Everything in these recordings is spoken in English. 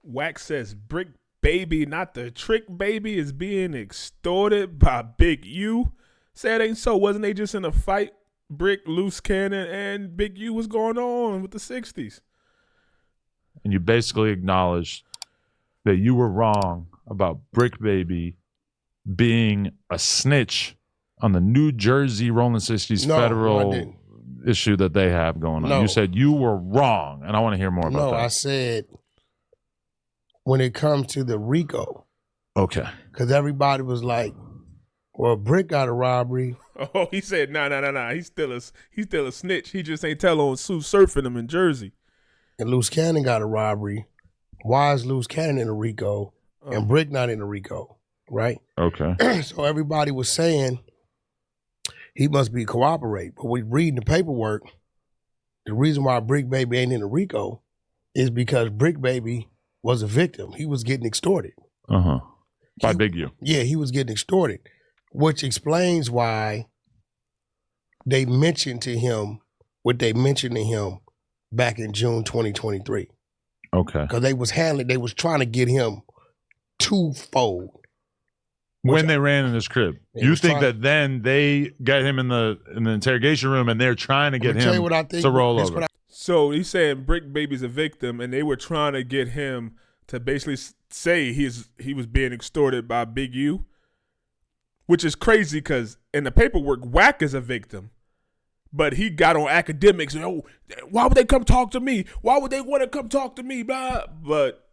Wack says Bricc baby, not the trick baby, is being extorted by Big U. Said ain't so. Wasn't they just in a fight? Bricc, Loose Cannon, and Big U was going on with the 60s. And you basically acknowledged that you were wrong about Bricc baby being a snitch on the New Jersey Rolling 60s federal issue that they have going on. You said you were wrong, and I want to hear more about that. No, I said when it comes to the RICO. Okay. Because everybody was like, well, Bricc got a robbery. Oh, he said, nah. He's still a snitch. He just ain't tell on Sue surfing him in Jersey. And Loose Cannon got a robbery. Why is Loose Cannon in a RICO and Bricc not in a RICO? Right? Okay. So everybody was saying he must be cooperate. But we reading the paperwork, the reason why Bricc baby ain't in a RICO is because Bricc baby was a victim. He was getting extorted. By Big U. Yeah, he was getting extorted, which explains why they mentioned to him what they mentioned to him back in June 2023. Okay. Because they was trying to get him twofold. When they ran in his crib. You think that then they got him in the interrogation room and they're trying to get him to roll over. So he's saying Bricc baby's a victim, and they were trying to get him to basically say he was being extorted by Big U, which is crazy because in the paperwork, Wack is a victim. But he got on academics and, oh, why would they come talk to me? Why would they want to come talk to me? Blah. But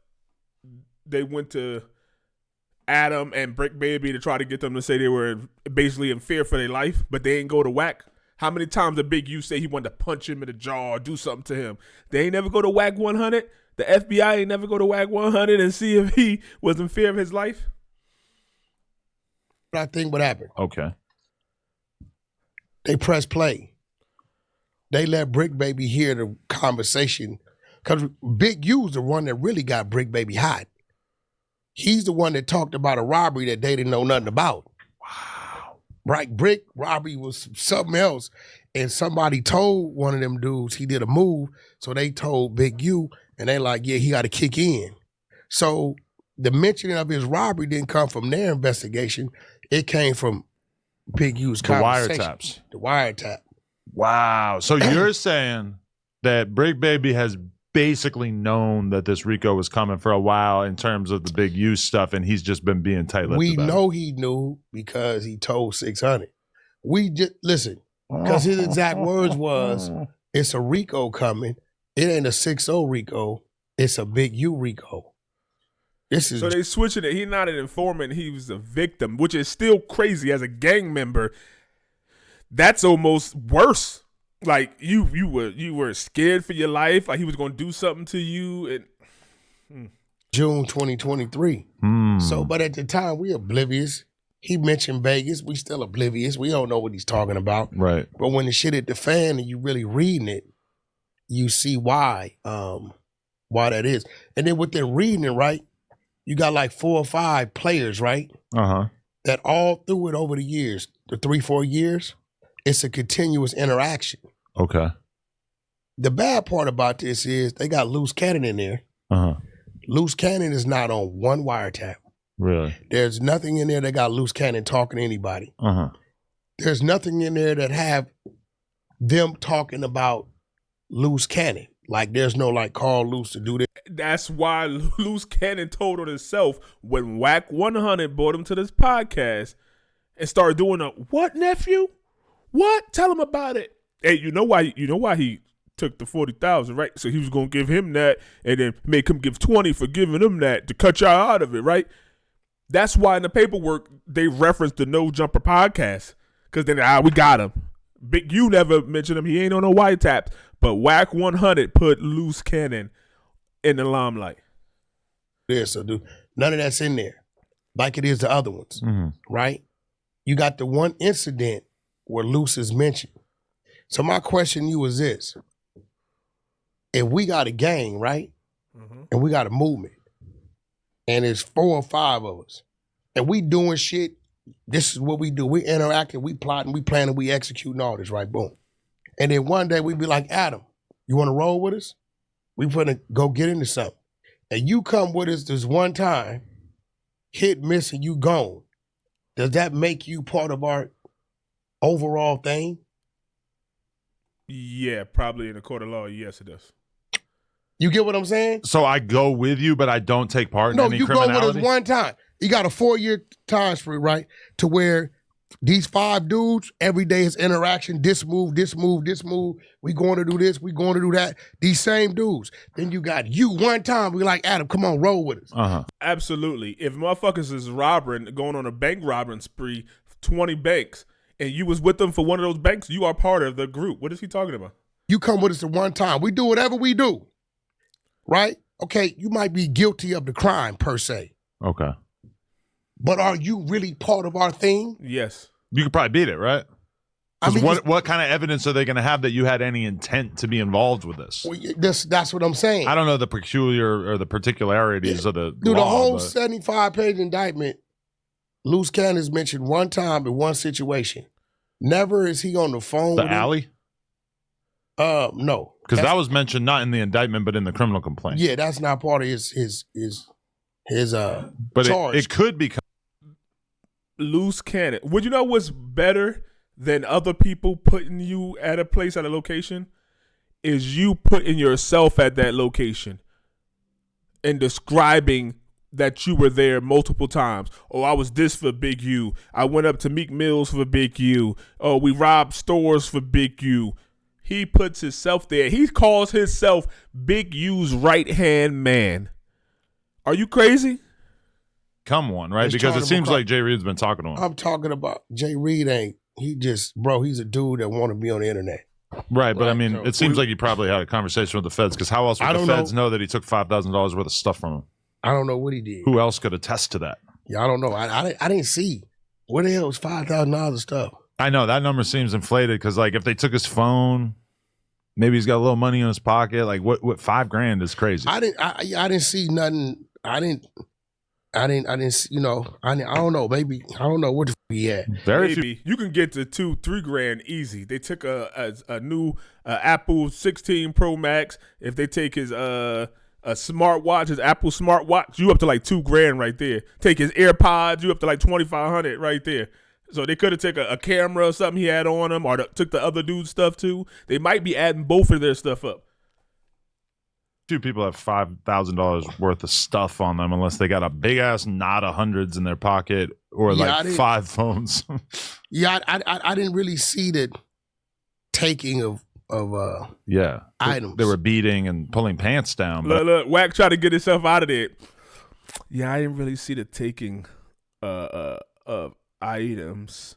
they went to Adam and Bricc baby to try to get them to say they were basically in fear for their life, but they ain't go to Wack. How many times did Big U say he wanted to punch him in the jaw or do something to him? They ain't never go to Wack 100. The FBI ain't never go to Wack 100 and see if he was in fear of his life. I think what happened. Okay. They press play. They let Bricc baby hear the conversation because Big U's the one that really got Bricc baby hot. He's the one that talked about a robbery that they didn't know nothing about. Wow. Right? Bricc robbery was something else. And somebody told one of them dudes he did a move. So they told Big U, and they like, yeah, he got to kick in. So the mentioning of his robbery didn't come from their investigation. It came from Big U's conversation. Wiretaps. The wiretap. Wow. So you're saying that Bricc baby has basically known that this RICO was coming for a while in terms of the Big U stuff, and he's just been being tight-lipped We about know he knew because he told 600. We just, listen, because his exact words was, it's a RICO coming. It ain't a 6-0 RICO. It's a Big U RICO. So they switching it. He's not an informant. He was a victim, which is still crazy as a gang member. That's almost worse. Like you were scared for your life. Like he was going to do something to you. And June 2023. So, but at the time we oblivious. He mentioned Vegas. We still oblivious. We don't know what he's talking about. Right. But when the shit hit the fan and you really reading it, you see why that is. And then within reading it, right, you got like 4 or 5 players, right? That all through it over the years, the 3-4 years, it's a continuous interaction. Okay. The bad part about this is they got Loose Cannon in there. Loose Cannon is not on one wiretap. Really? There's nothing in there that got Loose Cannon talking to anybody. There's nothing in there that have them talking about Loose Cannon. Like there's no like call Loose to do this. That's why Loose Cannon told on himself when Wack 100 brought him to this podcast and started doing a what, nephew? What? Tell him about it. Hey, you know why he took the 40,000, right? So he was gonna give him that and then make him give 20 for giving him that to cut y'all out of it, right? That's why in the paperwork they referenced the No Jumper podcast. Cause then we got him. Big U never mentioned him. He ain't on no wiretaps. But Wack 100 put Loose Cannon in the limelight. Yeah, so dude, none of that's in there. Like it is the other ones. Right? You got the one incident where Loose is mentioned. So my question to you is this. If we got a gang, right? And we got a movement, and it's 4 or 5 of us, and we doing shit, this is what we do. We interacting, we plotting, we planning, we executing all this, right? Boom. And then one day we be like, Adam, you want to roll with us? We finna go get into something. and you come with us this one time, hit, miss, and you gone, does that make you part of our overall thing? Yeah, probably in a court of law. Yes, it does. You get what I'm saying? So I go with you, but I don't take part in No, any you go criminality? with us one time. You got a 4-year time spree, right? To where these 5 dudes, every day is interaction, this move, this move, this move. We going to do this, we going to do that. These same dudes. Then you got you one time. We like, Adam, come on, roll with us. Uh-huh. Absolutely. If motherfuckers is going on a bank robbing spree, 20 banks, and you was with them for one of those banks, you are part of the group. What is he talking about? You come with us at one time. We do whatever we do, right? Okay, you might be guilty of the crime per se, Okay. but are you really part of our thing? Yes. You could probably beat it, right? I mean, what kind of evidence are they going to have that you had any intent to be involved with this? well, that's what I'm saying. I don't know the peculiar or the particularities of the Dude, law, the whole but 75-page indictment, Loose Cannon is mentioned one time in one situation. Never is he on the phone the with him. alley? No. Because that was mentioned not in the indictment, but in the criminal complaint. Yeah, that's not part of his But charge. it could become. Loose cannon. Would you know what's better than other people putting you at a place, at a location? Is you putting yourself at that location and describing that you were there multiple times. Oh, I was this for Big U. I went up to Meek Mills for Big U. Oh, we robbed stores for Big U. He puts himself there. He calls himself Big U's right-hand man. Are you crazy? Come one, right? It's Because it chargeable seems crime. like Jay Reed's been talking to him. I'm talking about Jay Reed he's a dude that want to be on the internet. Right, but I Right, mean, so it seems like he probably had a conversation with the feds, because how else would I the don't feds know that he took $5,000 worth of stuff from him? I don't know what he did. Who else could attest to that? Yeah, I don't know. I didn't see. Where the hell was $5,000 of stuff? I know that number seems inflated, because like if they took his phone, maybe he's got a little money in his pocket. Like what $5,000 is crazy. I didn't see nothing. I didn't see, I don't know. Maybe, I don't know what the f- he had. Very few. Maybe you can get to $2-3 grand easy. They took a new Apple 16 Pro Max. If they take his a smartwatch, his Apple smartwatch, you up to like $2 grand right there. Take his AirPods, you up to like 2,500 right there. So they could have taken a camera or something he had on him, or took the other dude's stuff too. They might be adding both of their stuff up. Few people have $5,000 worth of stuff on them unless they got a big ass knot of hundreds in their pocket or Yeah, like 5 phones. Yeah, I didn't really see the taking of Yeah, items. They were beating and pulling pants down. But Look, Wack tried to get himself out of there. Yeah, I didn't really see the taking of items,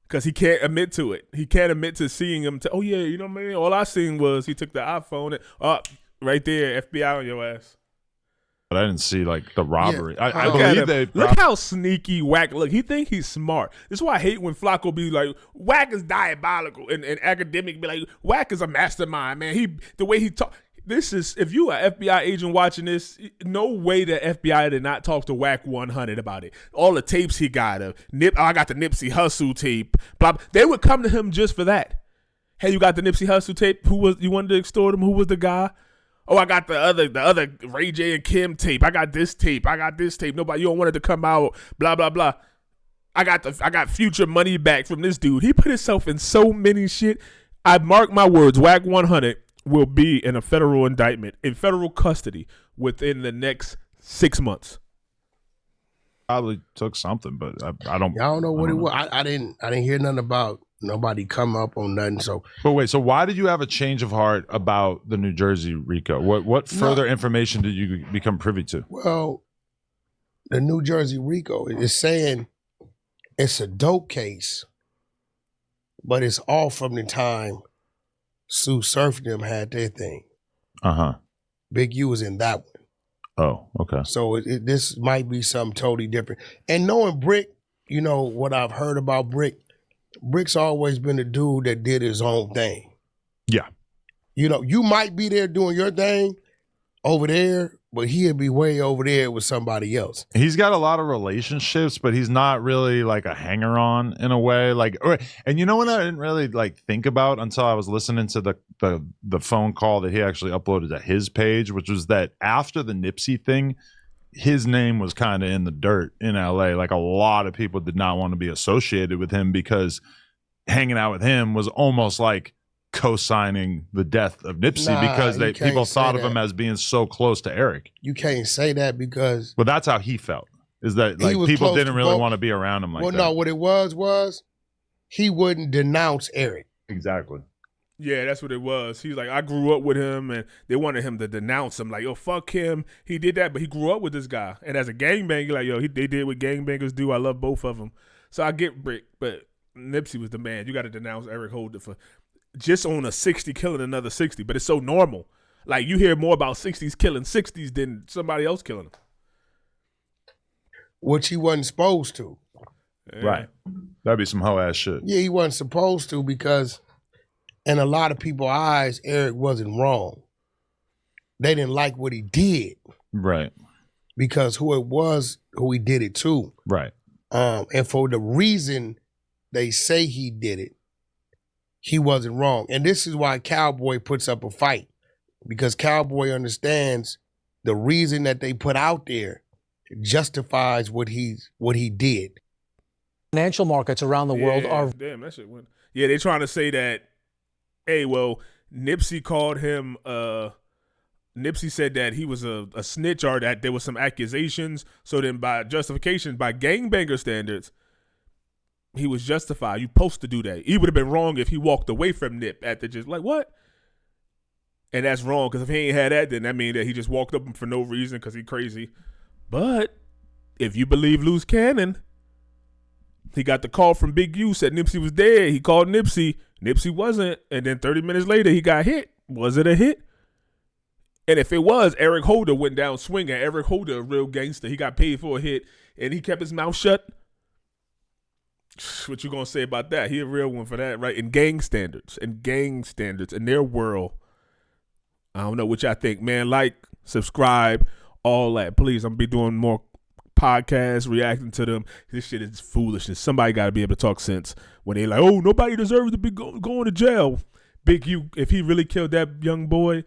because he can't admit to it. He can't admit to seeing him. Oh yeah, you know what I mean. All I seen was he took the iPhone and right there, FBI on your ass. I didn't see like the robbery. Yeah. I Look believe they. Look how sneaky Wack look. He think he's smart. This is why I hate when Flacco be like, Wack is diabolical, and academic be like, Wack is a mastermind, man. The way he talk. This is, if you an FBI agent watching this, no way the FBI did not talk to Wack 100 about it. All the tapes he got of I got the Nipsey Hussle tape. Blah. They would come to him just for that. Hey, you got the Nipsey Hussle tape? You wanted to extort him? Who was the guy? Oh, I got the other Ray J and Kim tape. I got this tape. Nobody, you don't want it to come out. Blah blah blah. I got future money back from this dude. He put himself in so many shit. I mark my words. Wack 100 will be in a federal indictment, in federal custody within the next 6 months. Probably took something, but I don't. I don't know what it was. I didn't hear nothing about nobody come up on nothing. So, But wait, so why did you have a change of heart about the New Jersey RICO? What further information did you become privy to? well, the New Jersey RICO is saying it's a dope case, but it's all from the time Sue Surf and them had their thing. Uh-huh. Big U was in that one. Oh, okay. So this might be something totally different. And knowing Bricc, you know what I've heard about Bricc. Brick's always been a dude that did his own thing. Yeah. You know, you might be there doing your thing over there, but he'd be way over there with somebody else. He's got a lot of relationships, but he's not really like a hanger-on in a way. And you know what I didn't really like think about until I was listening to the phone call that he actually uploaded to his page, which was that after the Nipsey thing, his name was kind of in the dirt in LA. Like a lot of people did not want to be associated with him because hanging out with him was almost like co-signing the death of Nipsey because people thought of him as being so close to Eric. You can't say that because... Well, that's how he felt. Is that like people didn't really want to be around him like that. Well, no, what it was he wouldn't denounce Eric. Exactly. Yeah, that's what it was. He's like, I grew up with him, and they wanted him to denounce him. Like, yo, fuck him. He did that, but he grew up with this guy. And as a gangbanger, like, yo, they did what gangbangers do. I love both of them. So I get Bricc, but Nipsey was the man. You got to denounce Eric Holder for just on a 60 killing another 60, but it's so normal. Like, you hear more about 60s killing 60s than somebody else killing them. Which he wasn't supposed to. Yeah. Right. That'd be some hoe-ass shit. Yeah, he wasn't supposed to because in a lot of people's eyes, Eric wasn't wrong. They didn't like what he did. Right. Because who it was, who he did it to. Right. And for the reason they say he did it, he wasn't wrong. And this is why Cowboy puts up a fight. Because Cowboy understands the reason that they put out there justifies what he did. Financial markets around the world are... Damn, that shit went... Yeah, they're trying to say that, hey, well, Nipsey called him... Nipsey said that he was a snitch or that there was some accusations. So then by justification, by gangbanger standards... he was justified. You supposed to do that. He would have been wrong if he walked away from Nip after just like, what? And that's wrong because if he ain't had that, then that means that he just walked up for no reason because he crazy. But if you believe loose cannon, he got the call from Big U, said Nipsey was dead. He called Nipsey. Nipsey wasn't. And then 30 minutes later, he got hit. Was it a hit? And if it was, Eric Holder went down swinging. Eric Holder, a real gangster. He got paid for a hit, and he kept his mouth shut. What you gonna say about that? He a real one for that, right? In gang standards, in their world. I don't know what y'all think, man. Like, subscribe, all that. Please, I'm gonna be doing more podcasts, reacting to them. This shit is foolishness. Somebody got to be able to talk sense when they like, oh, nobody deserves to be going to jail. Big U, if he really killed that young boy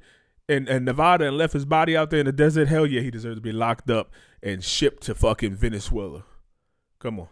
in Nevada and left his body out there in the desert, hell yeah, he deserves to be locked up and shipped to fucking Venezuela. Come on.